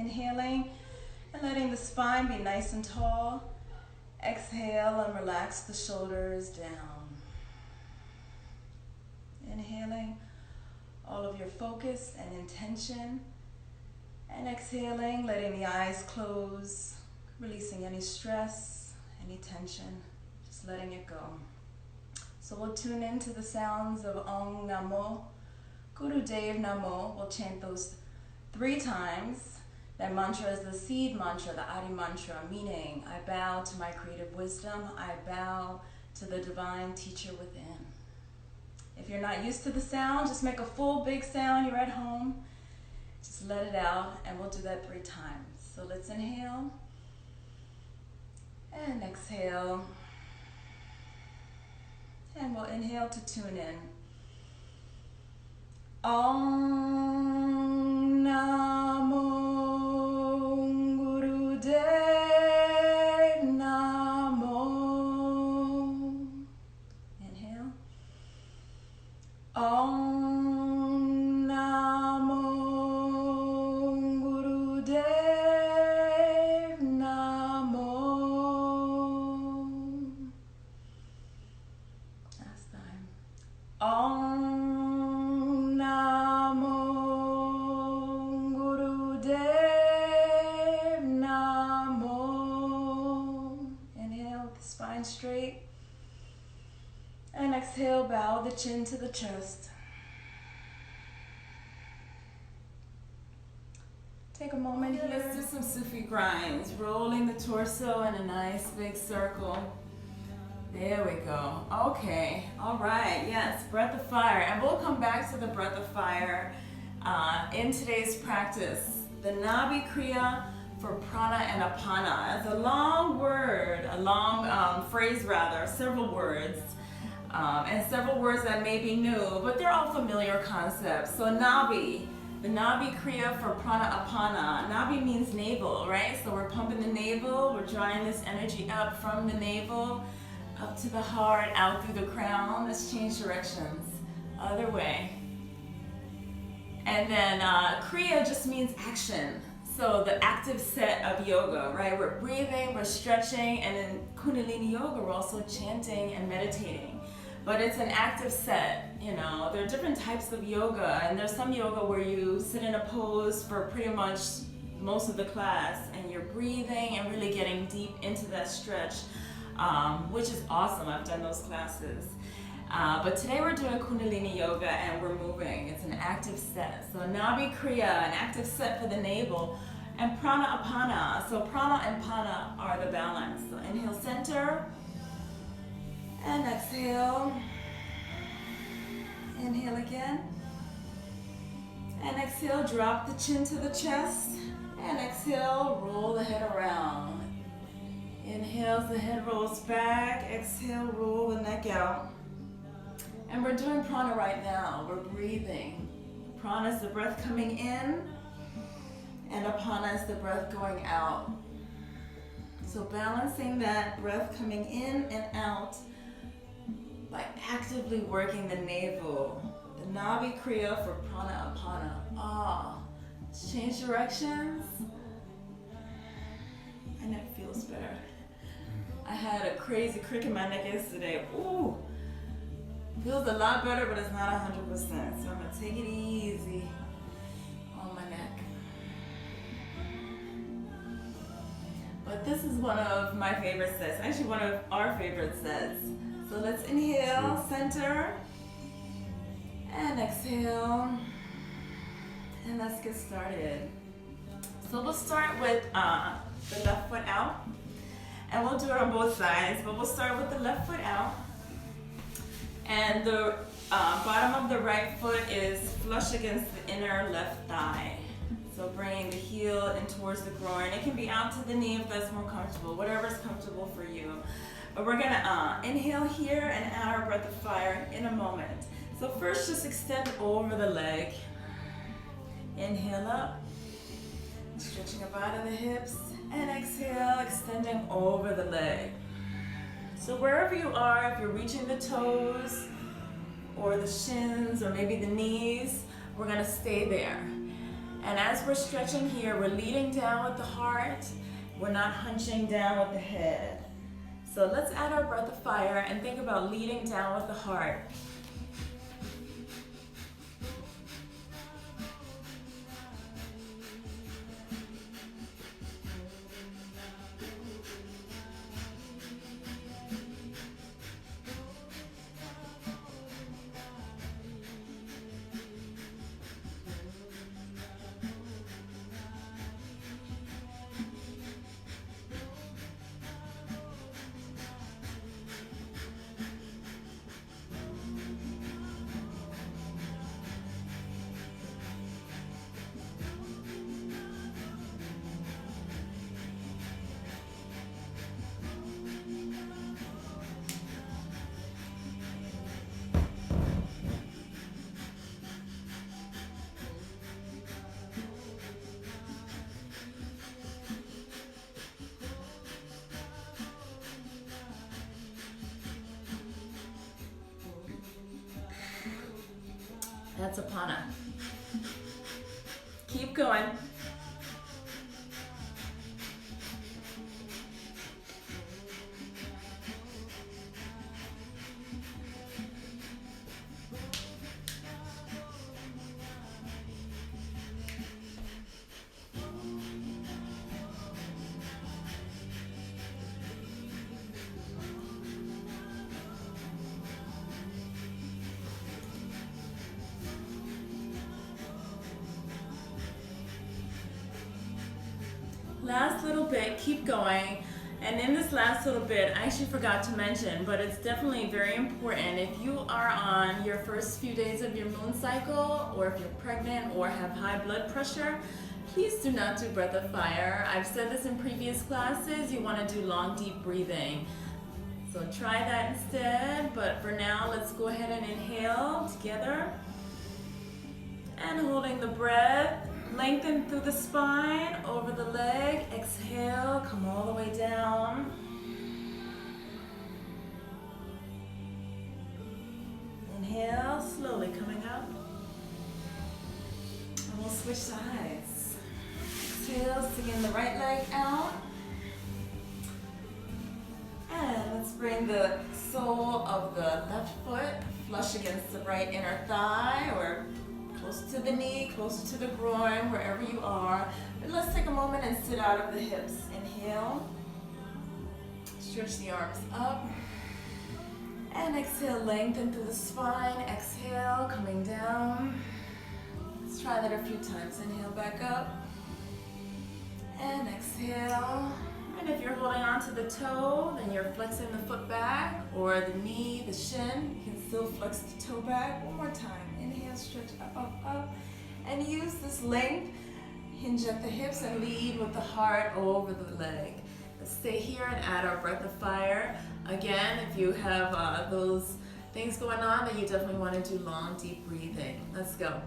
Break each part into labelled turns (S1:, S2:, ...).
S1: Inhaling and letting the spine be nice and tall. Exhale and relax the shoulders down. Inhaling all of your focus and intention. And exhaling, letting the eyes close, releasing any stress, any tension, just letting it go. So we'll tune into the sounds of Om Namo, Gurudev Namo. We'll chant those 3 times. That mantra is the seed mantra, the Adi mantra, meaning I bow to my creative wisdom, I bow to the divine teacher within. If you're not used to the sound, just make a full big sound. You're at home. Just let it out, and we'll do that 3 times. So let's inhale and exhale. And we'll inhale to tune in. Om Namo Gurudev Namo. Inhale. Om Namo Gurudev Namo. Last time. Om Namo Gurudev Namo. Inhale with the spine straight. And exhale, bow the chin to the chest. Take a moment here. Let's do some Sufi grinds. Rolling the torso in a nice big circle. There we go. Okay. All right. Yes. Breath of fire. And we'll come back to the breath of fire in today's practice. The Nabi Kriya for Prana and Apana. It's a long word, a long phrase rather, several words. And several words that may be new, but they're all familiar concepts. So Nabi, the Nabi Kriya for Prana Apana. Nabi means navel, right? So we're pumping the navel, we're drawing this energy up from the navel, up to the heart, out through the crown. Let's change directions. Other way. And then Kriya just means action. So the active set of yoga, right? We're breathing, we're stretching, and in Kundalini Yoga, we're also chanting and meditating. But it's an active set, you know. There are different types of yoga, and there's some yoga where you sit in a pose for pretty much most of the class, and you're breathing and really getting deep into that stretch, which is awesome. I've done those classes. But today we're doing Kundalini Yoga, and we're moving. It's an active set. So Nabi Kriya, an active set for the navel, and Prana Apana. So Prana and Pana are the balance. So inhale, center. And exhale. Inhale again. And exhale, drop the chin to the chest. And exhale, roll the head around. Inhale, the head rolls back. Exhale, roll the neck out. And we're doing prana right now. We're breathing. Prana is the breath coming in. And apana is the breath going out. So balancing that breath coming in and out by actively working the navel. The Nabi Kriya for Prana Apana. Let's change directions. And it feels better. I had a crazy crick in my neck yesterday. Ooh, feels a lot better, but it's not 100%. So I'm gonna take it easy on my neck. But this is one of my favorite sets, actually one of our favorite sets. So let's inhale, center, and exhale, and let's get started. So we'll start with the left foot out, and we'll do it on both sides, but we'll start with the left foot out. And the bottom of the right foot is flush against the inner left thigh. So bringing the heel in towards the groin. It can be out to the knee if that's more comfortable, whatever's comfortable for you. But we're gonna inhale here and add our breath of fire in a moment. So first just extend over the leg. Inhale up, stretching up out of the hips, and exhale, extending over the leg. So wherever you are, if you're reaching the toes or the shins or maybe the knees, we're gonna stay there. And as we're stretching here, we're leading down with the heart. We're not hunching down with the head. So let's add our breath of fire and think about leading down with the heart. That's Apana. Keep going. Last little bit, keep going. And in this last little bit, I actually forgot to mention, but it's definitely very important. If you are on your first few days of your moon cycle, or if you're pregnant or have high blood pressure, please do not do breath of fire. I've said this in previous classes, you want to do long, deep breathing. So try that instead, but for now, let's go ahead and inhale together. And holding the breath. Lengthen through the spine, over the leg. Exhale, come all the way down. Inhale, slowly coming up. And we'll switch sides. Exhale, swing the right leg out. And let's bring the sole of the left foot flush against the right inner thigh, or close to the knee, close to the groin, wherever you are. But let's take a moment and sit out of the hips. Inhale. Stretch the arms up. And exhale, lengthen through the spine. Exhale, coming down. Let's try that a few times. Inhale back up. And exhale. And if you're holding on to the toe, then you're flexing the foot back, or the knee, the shin. You can still flex the toe back. One more time. Inhale, stretch up, up, up. And use this length. Hinge at the hips and lead with the heart over the leg. Let's stay here and add our breath of fire. Again, if you have those things going on, then you definitely want to do long, deep breathing. Let's go.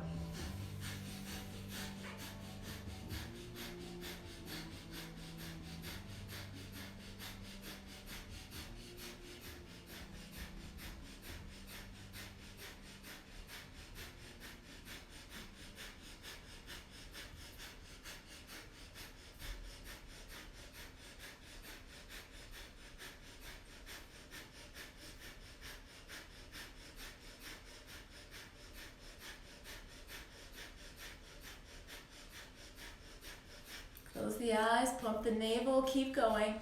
S1: Close the eyes, pump the navel, keep going.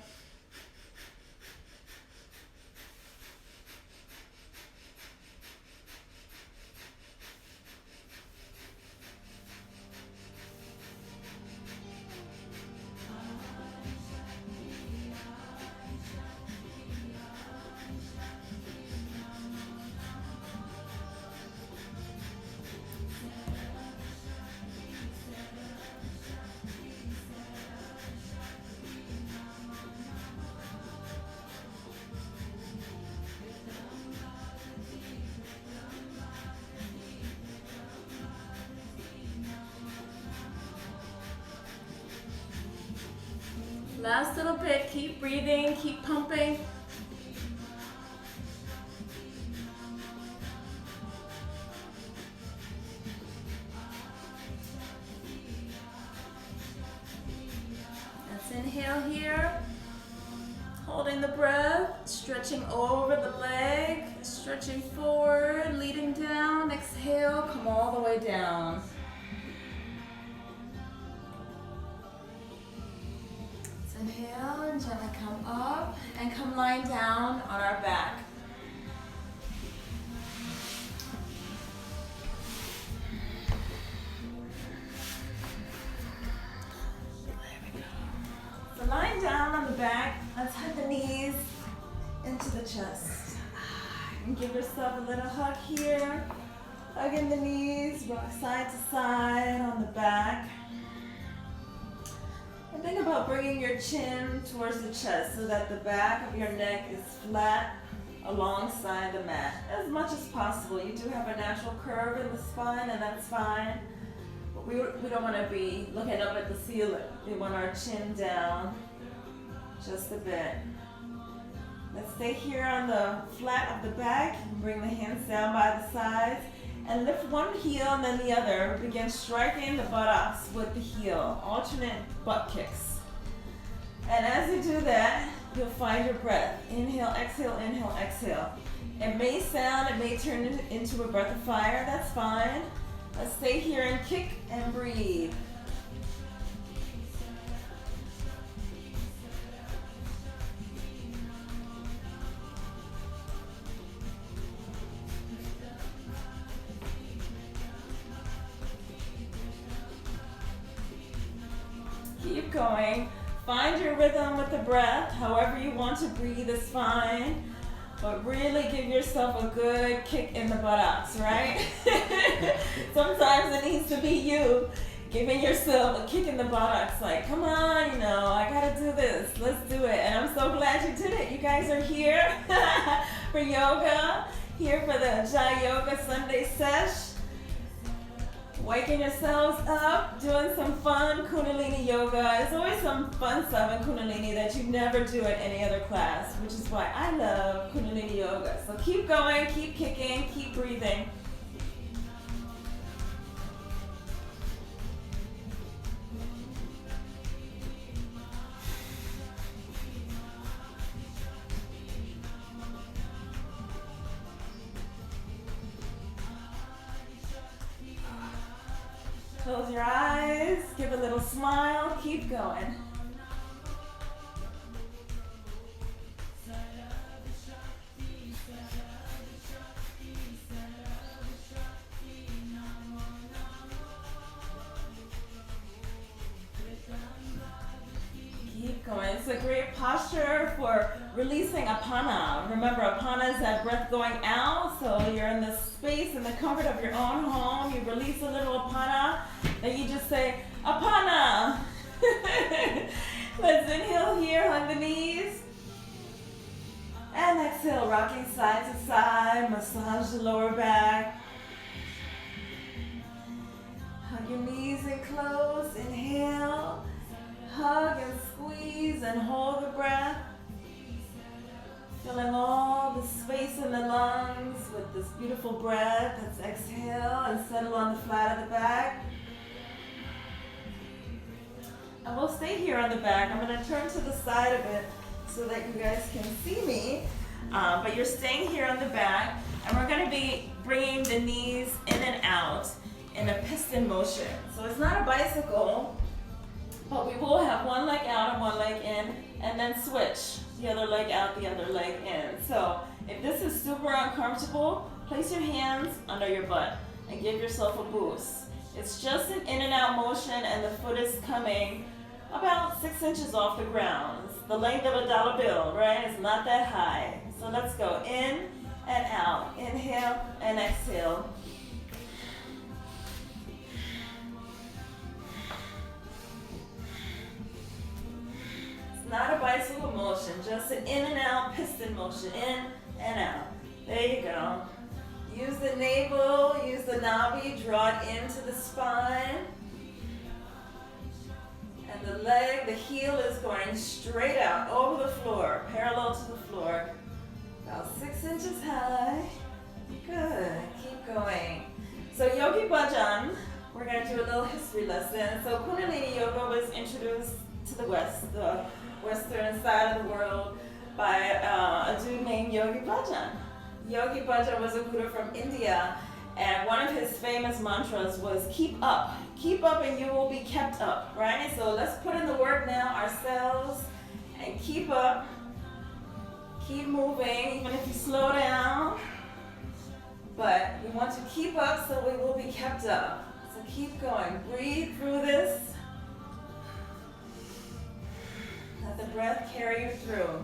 S1: Last little bit, keep breathing, keep pumping. inhale here. Holding the breath, stretching over the leg, stretching forward, leading down. Exhale, come all the way down. So inhale and gently come up and come lying down on our back. So lying down on the back, let's hug the knees into the chest. And give yourself a little hug here. Hugging the knees, rock side to side on the back. And think about bringing your chin towards the chest so that the back of your neck is flat alongside the mat. As much as possible. You do have a natural curve in the spine, and that's fine. We don't want to be looking up at the ceiling. We want our chin down just a bit. Let's stay here on the flat of the back. Bring the hands down by the sides and lift one heel and then the other. Begin striking the buttocks with the heel. Alternate butt kicks. And as you do that, you'll find your breath. Inhale, exhale, inhale, exhale. It may turn into a breath of fire. That's fine. Let's stay here and kick and breathe. Keep going. Find your rhythm with the breath. However you want to breathe is fine. But really give yourself a good kick in the buttocks, right? Sometimes it needs to be you giving yourself a kick in the buttocks, like, come on, I gotta do this, let's do it. And I'm so glad you did it. You guys are here for yoga, here for the Jai Yoga Sunday Sesh. Waking yourselves up, doing some fun Kundalini yoga. There's always some fun stuff in Kundalini that you never do at any other class, which is why I love Kundalini yoga. So keep going, keep kicking, keep breathing. Close your eyes, give a little smile, keep going. Keep going. It's a great posture for releasing apana. Remember, apana is that breath going out, so you're in the space, in the comfort of your own home. You release a little apana, then you just say, apana. Let's inhale here, hug the knees. And exhale, rocking side to side, massage the lower back. Hug your knees in close, inhale. Hug and squeeze and hold the breath. Filling all the space in the lungs with this beautiful breath. Let's exhale and settle on the flat of the back. And we'll stay here on the back. I'm going to turn to the side of it so that you guys can see me. But you're staying here on the back. And we're going to be bringing the knees in and out in a piston motion. So it's not a bicycle, but we will have one leg out and one leg in, and then switch. The other leg out, the other leg in. So if this is super uncomfortable, place your hands under your butt and give yourself a boost. It's just an in and out motion, and the foot is coming about 6 inches off the ground. It's the length of a dollar bill, right? It's not that high. So let's go in and out. Inhale and exhale. Not a bicycle motion, just an in and out piston motion, in and out. There you go. Use the navel, use the navi, draw it into the spine. And the leg, the heel is going straight out over the floor, parallel to the floor. About 6 inches high. Good, keep going. So Yogi Bhajan, we're going to do a little history lesson. So Kundalini Yoga was introduced to the western side of the world by a dude named Yogi Bhajan. Yogi Bhajan was a guru from India, and one of his famous mantras was keep up and you will be kept up, right? So let's put in the work now ourselves and keep up, keep moving, even if you slow down, but we want to keep up so we will be kept up. So keep going, breathe through this, let the breath carry you through.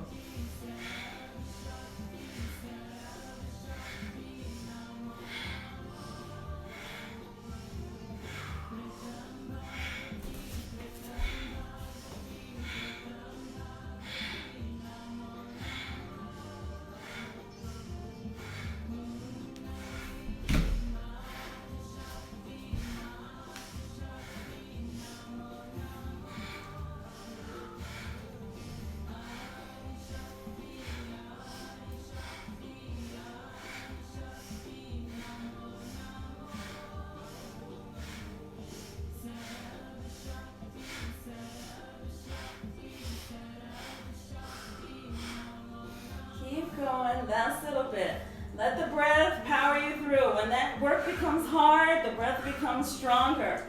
S1: Last little bit. Let the breath power you through. When that work becomes hard, the breath becomes stronger.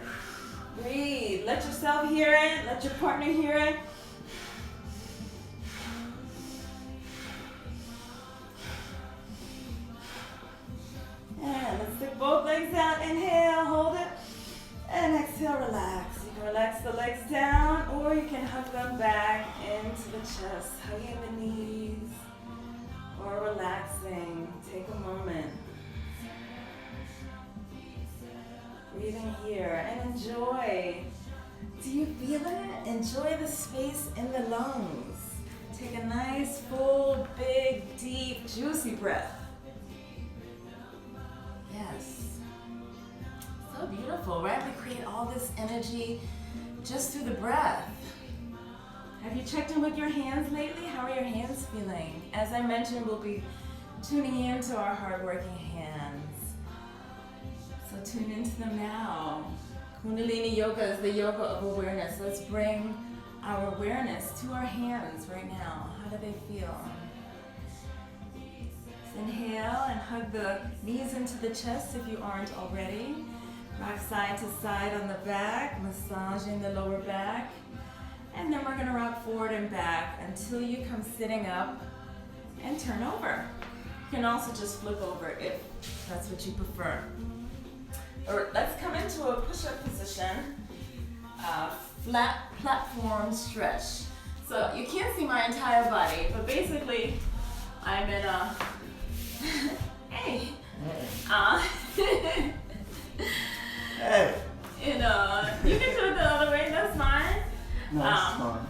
S1: Breathe. Let yourself hear it. Let your partner hear it. And let's stick both legs out. Inhale, hold it. And exhale, relax. You can relax the legs down, or you can hug them back into the chest. Hugging the knees. Or relaxing, take a moment. Breathing here and enjoy. Do you feel it? Enjoy the space in the lungs. Take a nice, full, big, deep, juicy breath. Yes. So beautiful, right? We create all this energy just through the breath. Have you checked in with your hands lately? How are your hands feeling? As I mentioned, we'll be tuning into our hardworking hands. So tune into them now. Kundalini Yoga is the yoga of awareness. Let's bring our awareness to our hands right now. How do they feel? So inhale and hug the knees into the chest if you aren't already. Rock side to side on the back, massaging the lower back. And then we're gonna rock forward and back until you come sitting up and turn over. You can also just flip over if that's what you prefer. Or let's come into a push-up position, flat platform stretch. So you can't see my entire body, but basically I'm in a, hey.
S2: Hey.
S1: You can do it the other way, that's fine.
S2: No, it's fine.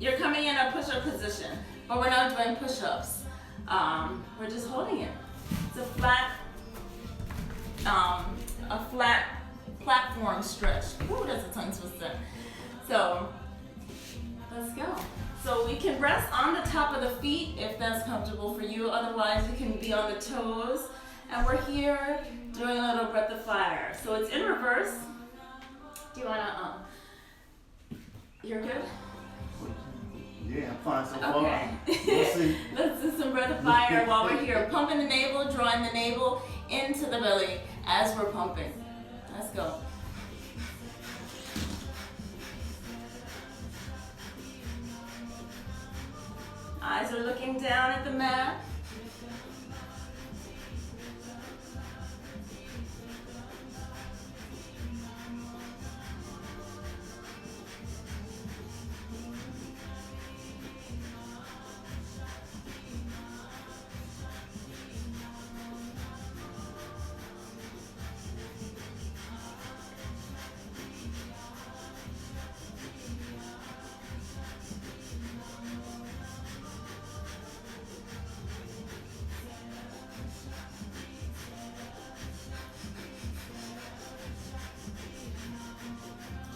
S1: You're coming in a push-up position, but we're not doing push-ups. We're just holding it. It's a flat platform stretch. Ooh, that's a tongue twister. So let's go. So we can rest on the top of the feet if that's comfortable for you. Otherwise, you can be on the toes. And we're here doing a little breath of fire. So it's in reverse. Do you wanna? You're good?
S2: Yeah, I'm fine so far.
S1: Okay.
S2: We'll see.
S1: Let's do some breath of fire while we're here. Pumping the navel, drawing the navel into the belly as we're pumping. Let's go. Eyes are looking down at the mat.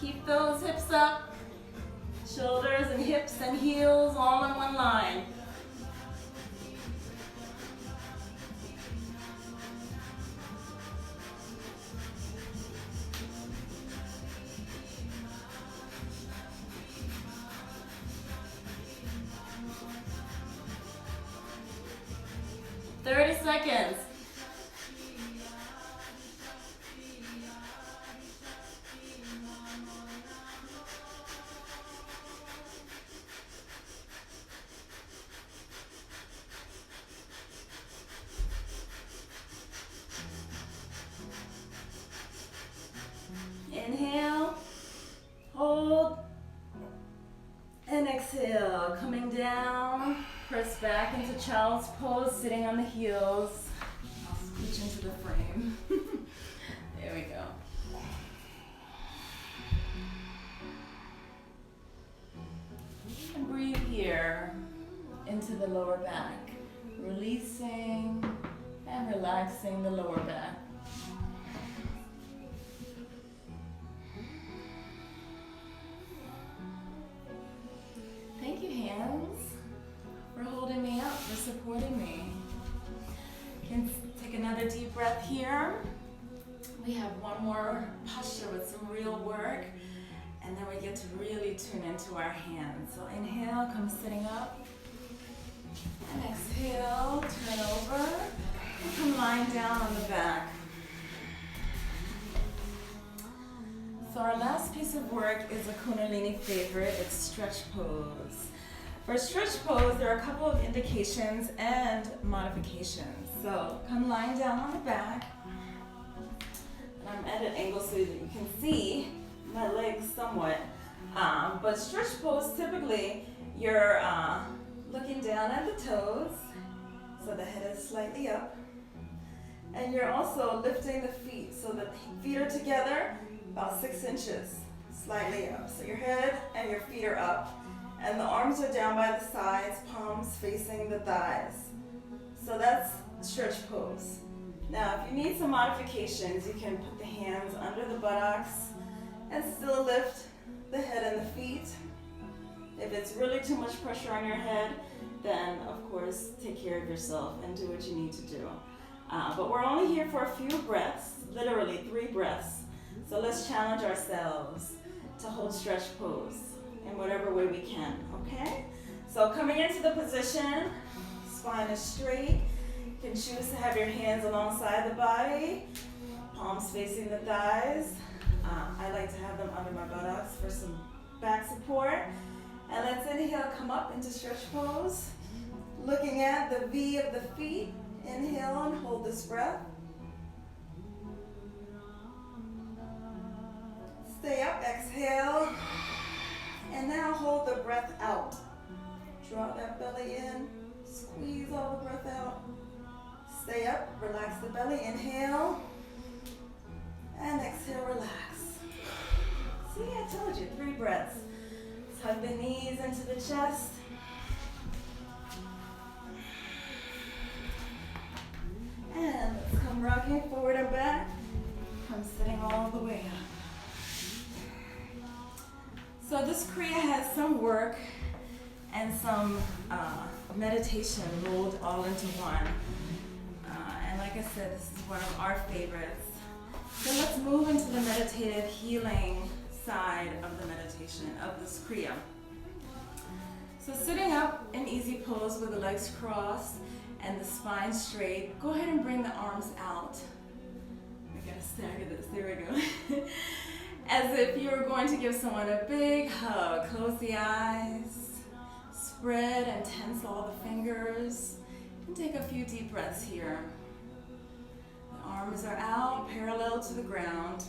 S1: Keep those hips up, shoulders and hips and heels all in one line. seconds. Inhale, hold, and exhale. Coming down, press back into child's pose, sitting on the heels. I'll scooch into the frame. There we go. And breathe here into the lower back, releasing and relaxing the lower back. Thank you, hands, for holding me up, for supporting me. You can take another deep breath here. We have one more posture with some real work, and then we get to really tune into our hands. So inhale, come sitting up, and exhale, turn over, and come lying down on the back. So our last piece of work is a Kundalini favorite, it's stretch pose. For stretch pose, there are a couple of indications and modifications. So come lying down on the back, and I'm at an angle so that you can see my legs somewhat. But stretch pose, typically, you're looking down at the toes, so the head is slightly up. And you're also lifting the feet, so the feet are together, about 6 inches, slightly up. So your head and your feet are up, and the arms are down by the sides, palms facing the thighs. So that's stretch pose. Now, if you need some modifications, you can put the hands under the buttocks and still lift the head and the feet. If it's really too much pressure on your head, then of course take care of yourself and do what you need to do. But we're only here for a few breaths, literally 3 breaths. So let's challenge ourselves to hold stretch pose in whatever way we can, okay? So coming into the position, spine is straight. You can choose to have your hands alongside the body, palms facing the thighs. I like to have them under my buttocks for some back support. And let's inhale, come up into stretch pose. Looking at the V of the feet, inhale and hold this breath. Stay up, exhale, and now hold the breath out. Draw that belly in, squeeze all the breath out. Stay up, relax the belly, inhale, and exhale, relax. See, I told you, 3 breaths. Hug the knees into the chest. And let's come rocking forward and back. Come sitting all the way up. So this Kriya has some work and some meditation rolled all into one. And like I said, this is one of our favorites. So let's move into the meditative healing side of the meditation of this Kriya. So sitting up in easy pose with the legs crossed and the spine straight, go ahead and bring the arms out. I gotta stagger this, there we go. As if you were going to give someone a big hug. Close the eyes, spread and tense all the fingers, and take a few deep breaths here. The arms are out, parallel to the ground.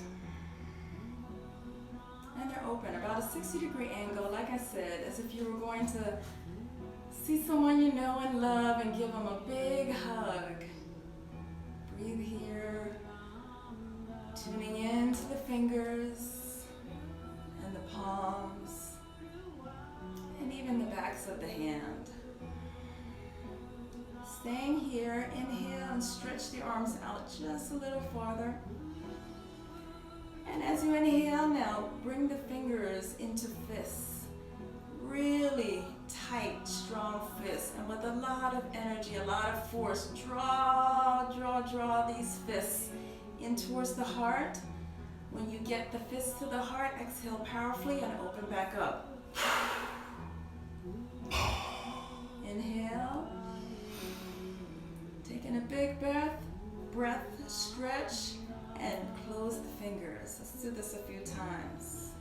S1: And they're open, about a 60-degree angle, like I said, as if you were going to see someone you know and love and give them a big hug. Breathe here, tuning into the fingers and the palms, and even the backs of the hand. Staying here, inhale and stretch the arms out just a little farther. And as you inhale now, bring the fingers into fists. Really tight, strong fists. And with a lot of energy, a lot of force, draw these fists in towards the heart. When you get the fists to the heart, exhale powerfully and open back up. Inhale. Take Taking a big breath, stretch, and close the fingers. Let's do this a few times.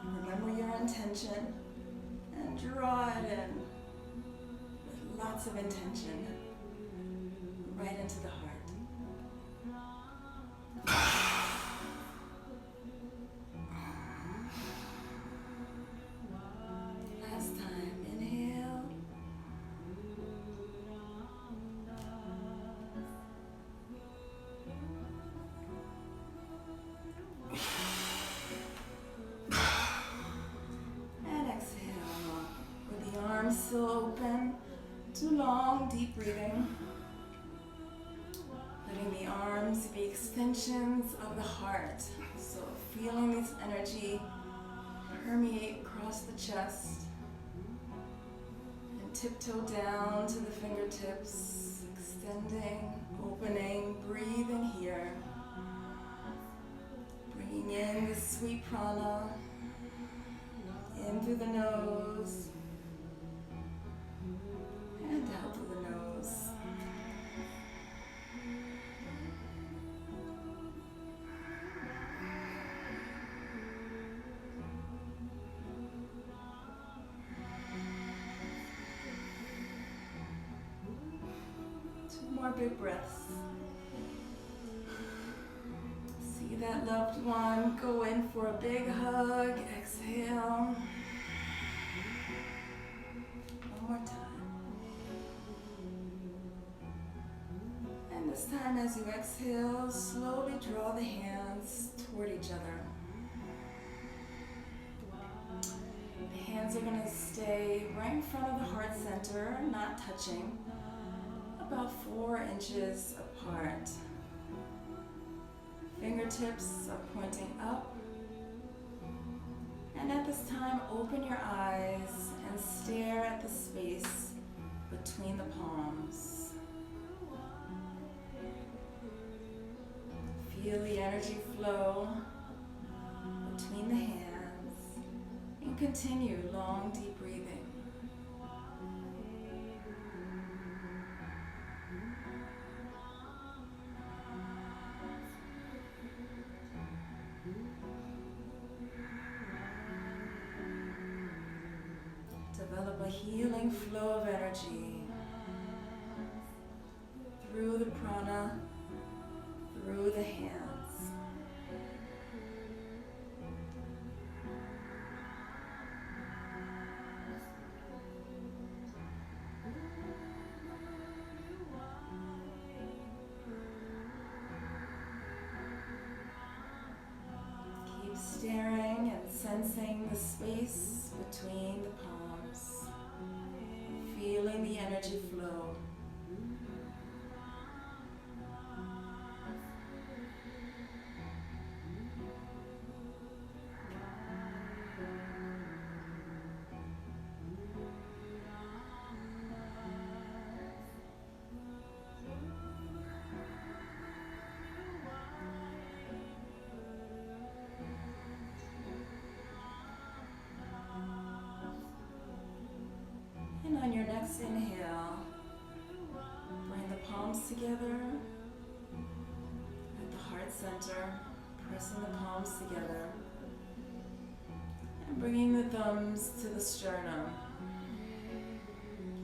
S1: Remember your intention and draw it in with lots of intention right into the heart. Last time, inhale. And exhale. With the arms still open. 2 long, deep breathing. Letting the arms be extensions of the heart. So feeling this energy permeate across the chest. And tiptoe down to the fingertips. Extending, opening, breathing here. Bringing in the sweet prana. In through the nose. And out through the nose. More big breaths. See that loved one, go in for a big hug, exhale. One more time. And this time as you exhale, slowly draw the hands toward each other. The hands are going to stay right in front of the heart center, not touching. About 4 inches apart. Fingertips are pointing up. And at this time, open your eyes and stare at the space between the palms. Feel the energy flow between the hands and continue long, deep breathing. Develop a healing flow of energy through the prana, through the hands. Keep staring and sensing the space between the palms, feeling the energy flow. And on your next inhale, bring the palms together at the heart center, pressing the palms together, and bringing the thumbs to the sternum.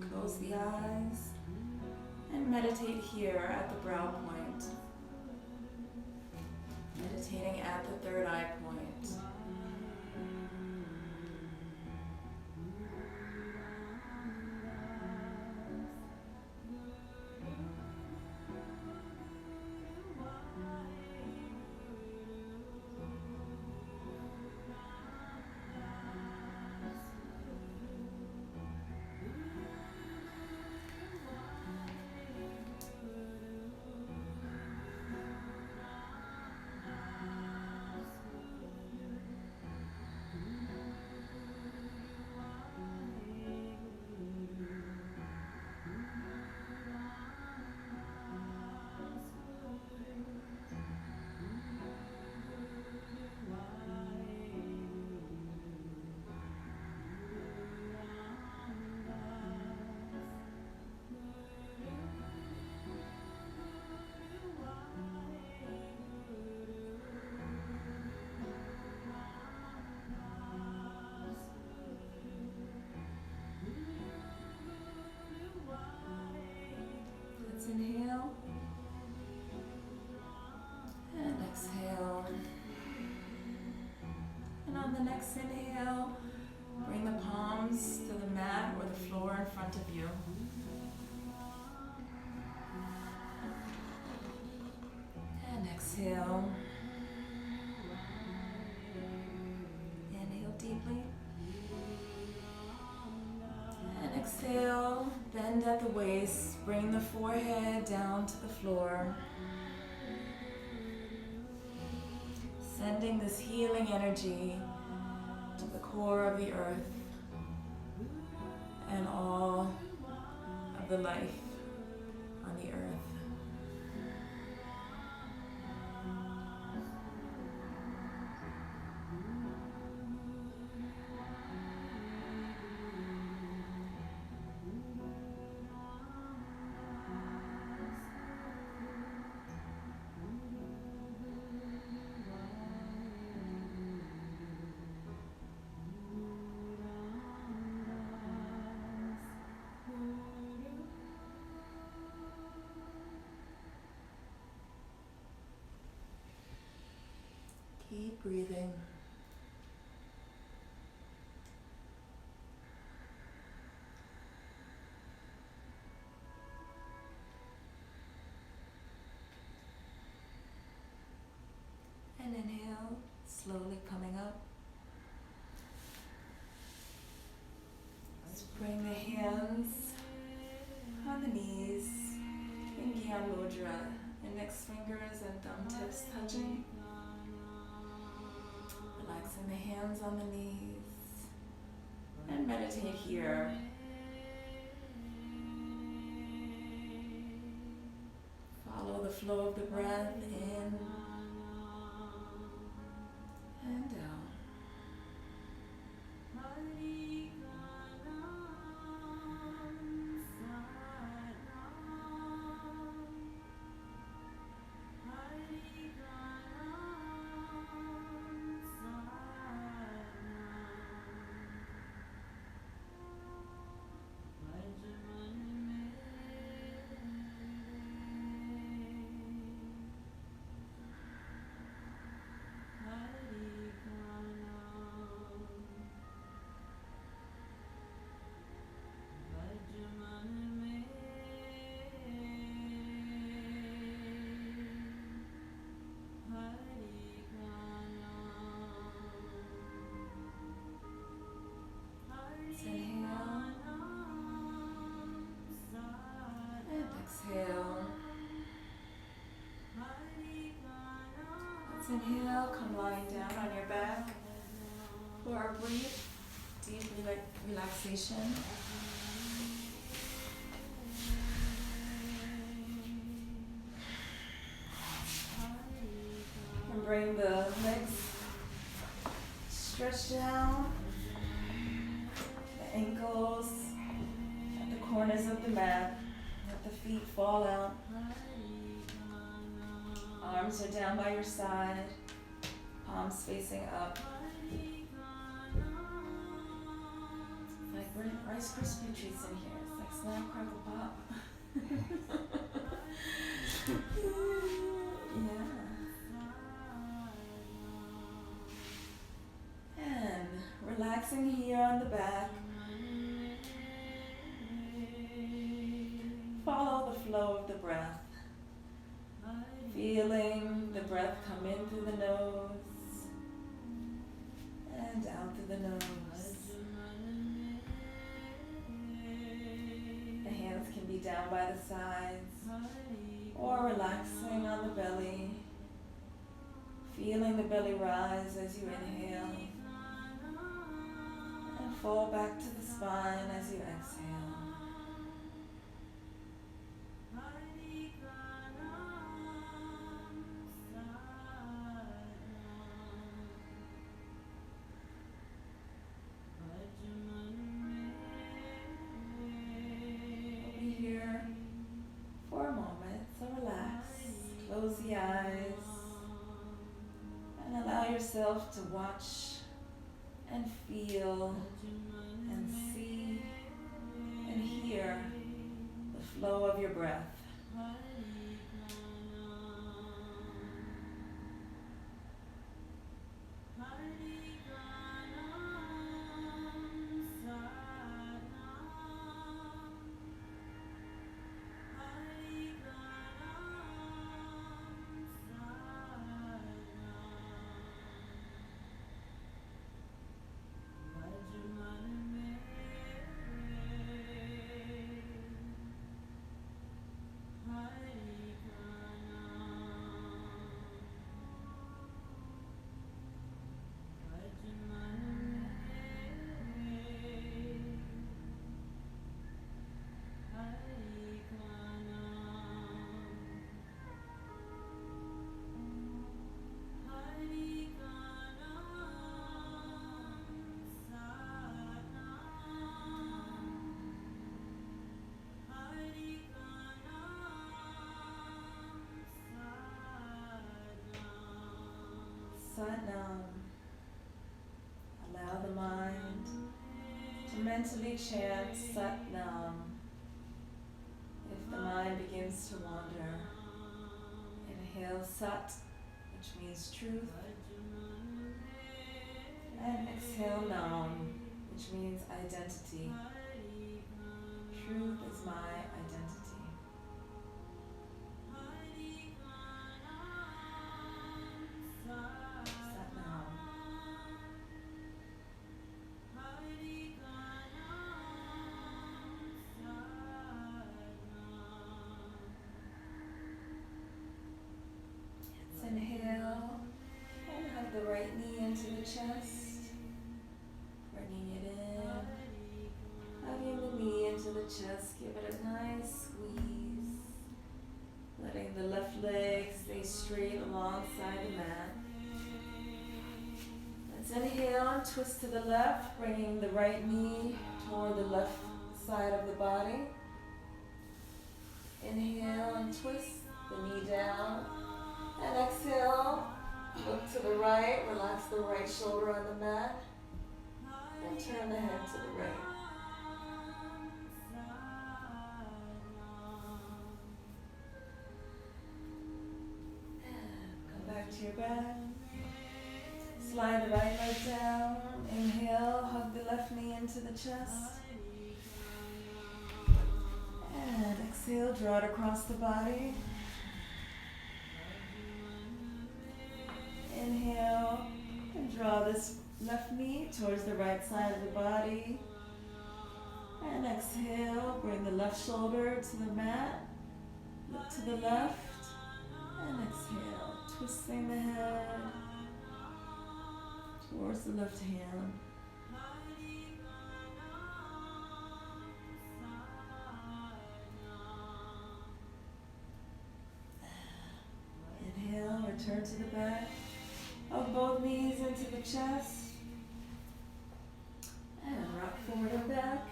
S1: Close the eyes and meditate here at the brow point, meditating at the third eye point. the next inhale, bring the palms to the mat or the floor in front of you. And exhale. Inhale deeply. And exhale, bend at the waist, bring the forehead down to the floor. Sending this healing energy to the core of the earth and all of the life on the earth. Keep breathing. And inhale, slowly coming up. Let's bring the hands on the knees, in Gyan Mudra, index fingers and thumb tips touching. Relaxing the hands on the knees and meditate here. Follow the flow of the breath in and down. Exhale. Let's inhale, come lying down on your back for our brief, deep relaxation. And bring the legs stretched down, the ankles at the corners of the mat. Let the feet fall out. Arms are down by your side, palms facing up. It's like Rice Krispie treats in here. It's like Snap, Crackle, Pop. Yeah. And relaxing here on the back. Follow the flow of the breath. Feeling the breath come in through the nose and out through the nose. The hands can be down by the sides or relaxing on the belly. Feeling the belly rise as you inhale and fall back to the spine as you exhale. Here for a moment, so relax, close the eyes, and allow yourself to watch and feel and see and hear the flow of your breath. Sat Nam. Allow the mind to mentally chant Sat Nam. If the mind begins to wander, inhale Sat, which means truth, and exhale Nam, which means identity. Truth is my identity. Sat Nam. Let's inhale and hug the right knee into the chest, bringing it in, hugging the knee into the chest, give it a nice squeeze, letting the left leg stay straight alongside the mat. Let's inhale and twist to the left, bringing the right knee toward the left side of the body. Inhale and twist the knee down, and exhale, look to the right, relax the right shoulder on the mat, and turn the head to the right. And come back to your back. Slide the right leg down. Inhale, hug the left knee into the chest. And exhale, draw it across the body. Inhale, and draw this left knee towards the right side of the body. And exhale, bring the left shoulder to the mat. Look to the left. And exhale, twisting the head towards the left hand. Inhale, return to the back. Hug both knees into the chest. And rock forward and back.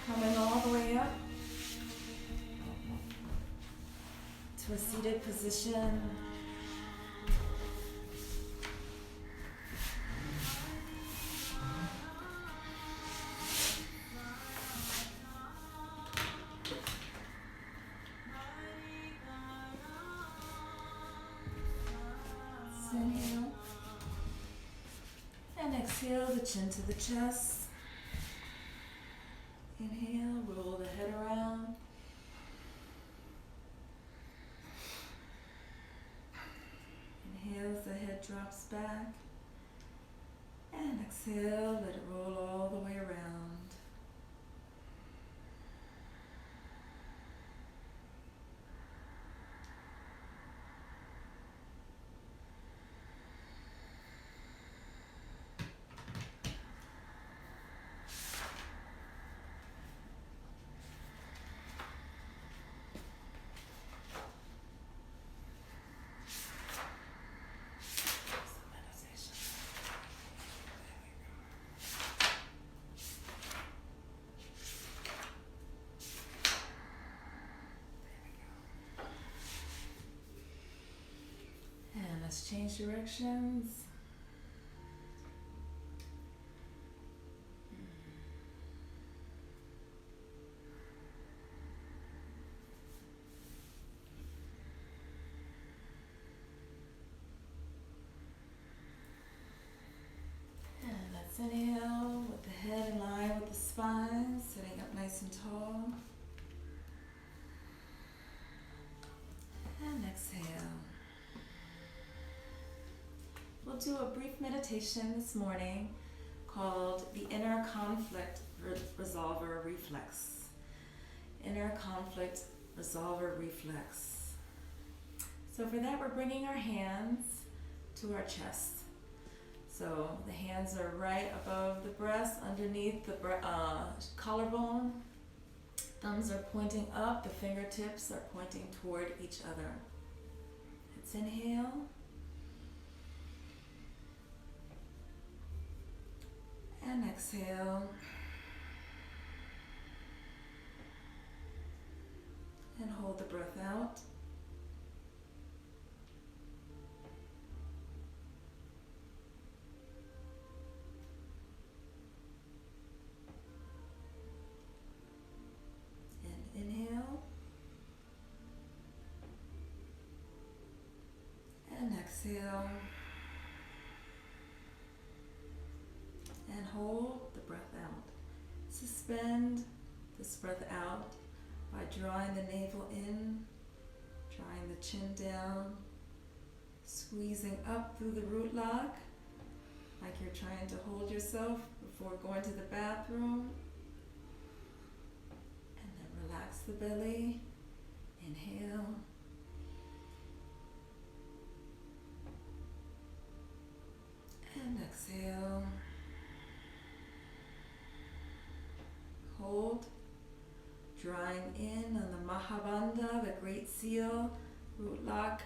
S1: Coming all the way up to a seated position. Inhale and exhale the chin to the chest. Inhale, roll the head around. Inhale as the head drops back. And exhale, let it roll all the way around. Let's change directions. And let's inhale with the head in line with the spine, sitting up nice and tall. And exhale. We'll do a brief meditation this morning called the Inner Conflict Resolver Reflex. Inner Conflict Resolver Reflex. So for that, we're bringing our hands to our chest. So the hands are right above the breast, underneath the collarbone. Thumbs are pointing up, the fingertips are pointing toward each other. Let's inhale. And exhale. And hold the breath out. And inhale. And exhale. And hold the breath out. Suspend this breath out by drawing the navel in, drawing the chin down, squeezing up through the root lock, like you're trying to hold yourself before going to the bathroom. And then relax the belly. Inhale. And exhale. Hold, drawing in on the Mahabandha, the Great Seal, root lock,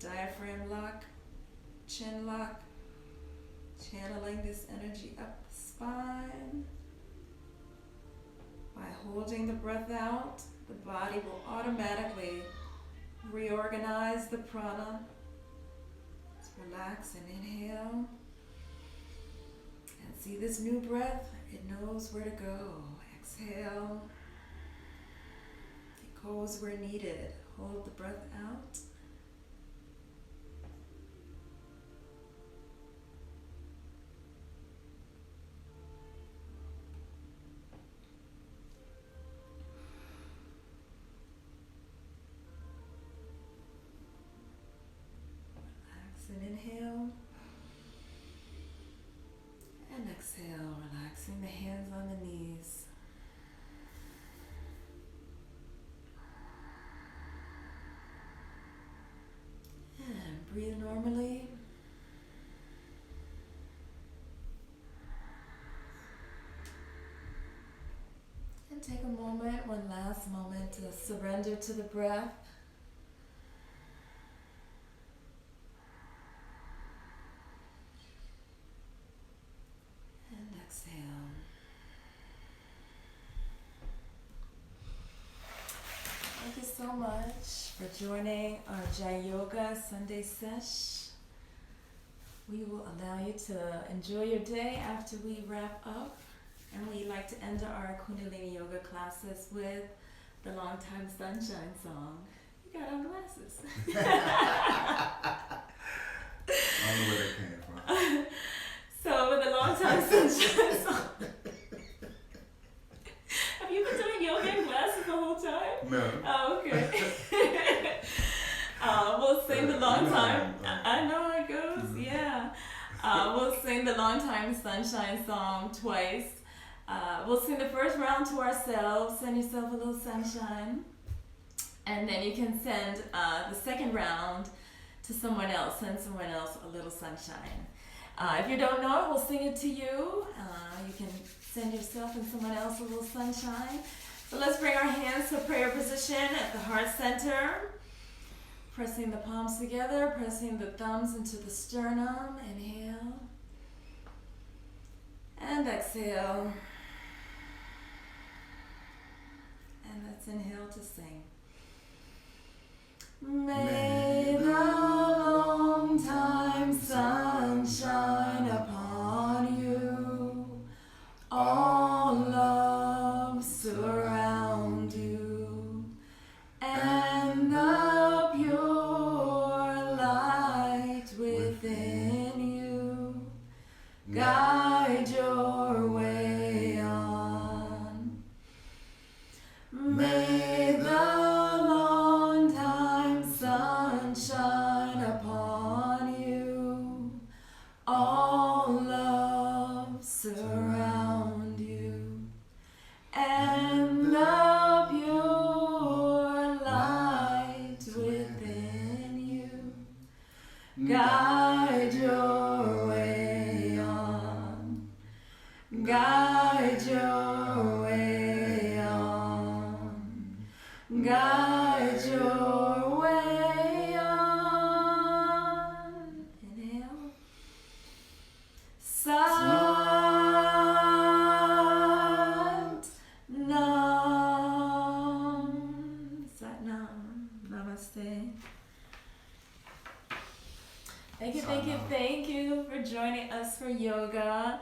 S1: diaphragm lock, chin lock, channeling this energy up the spine. By holding the breath out, the body will automatically reorganize the prana. Let's relax and inhale. And see this new breath, it knows where to go. Exhale. It goes where needed. Hold the breath out. Relax and inhale. And exhale, relaxing the hands on the knees. And breathe normally. And take a moment, one last moment, to surrender to the breath. And exhale. Thank you so much for joining our Jai Yoga Sunday Sesh. We will allow you to enjoy your day after we wrap up. And we like to end our Kundalini Yoga classes with the Long Time Sunshine song. You got on glasses.
S2: I don't know where that came from.
S1: So with the Long Time Sunshine song. Have you been doing yoga in glasses the whole time?
S2: No.
S1: Oh, okay. We'll sing the long time. I know how it goes.
S2: Mm-hmm.
S1: Yeah. We'll sing the Long Time Sunshine song twice. We'll sing the first round to ourselves. Send yourself a little sunshine, and then you can send the second round to someone else. Send someone else a little sunshine. If you don't know it, we'll sing it to you. You can send yourself and someone else a little sunshine. So let's bring our hands to prayer position at the heart center. Pressing the palms together, pressing the thumbs into the sternum. Inhale. And exhale. And let's inhale to sing. May the long time sun shine upon you. All love surround you. And the pure light within you guide your way on. May the long time sun shine upon you. All love surround you. And the pure light within you guide your way on. Guide your way on. Guide your way on. Inhale. Sant Nam. Namaste. Thank you for joining us for yoga.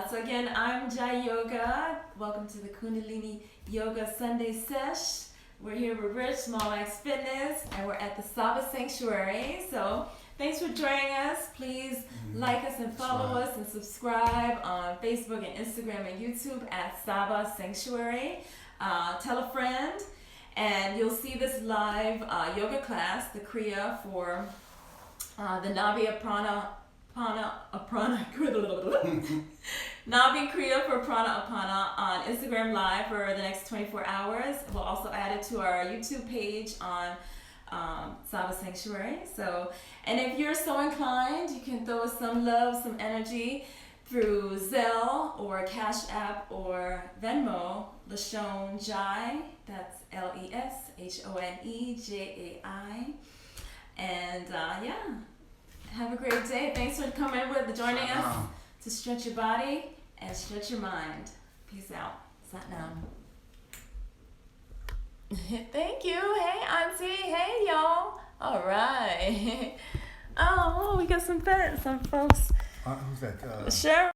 S1: So again, I'm Jai Yoga. Welcome to the Kundalini Yoga Sunday Sesh. We're here with Rich, Small Axe Fitness, and we're at the Saba Sanctuary. So thanks for joining us. Please like us and follow us and subscribe on Facebook and Instagram and YouTube at Saba Sanctuary. Tell a friend, and you'll see this live yoga class, the Kriya for the Nabi Nabi Kriya for Prana Apana on Instagram Live for the next 24 hours. We'll also add it to our YouTube page on Saba Sanctuary. So, and if you're so inclined, you can throw us some love, some energy through Zelle or Cash App or Venmo, Leshone Jai. That's LESHONEJAI. And yeah, have a great day. Thanks for joining us to stretch your body and stretch your mind. Peace out. Satnam. Thank you. Hey, Auntie. Hey, y'all. All right. Oh, we got some folks.
S2: Who's that?
S1: Sure.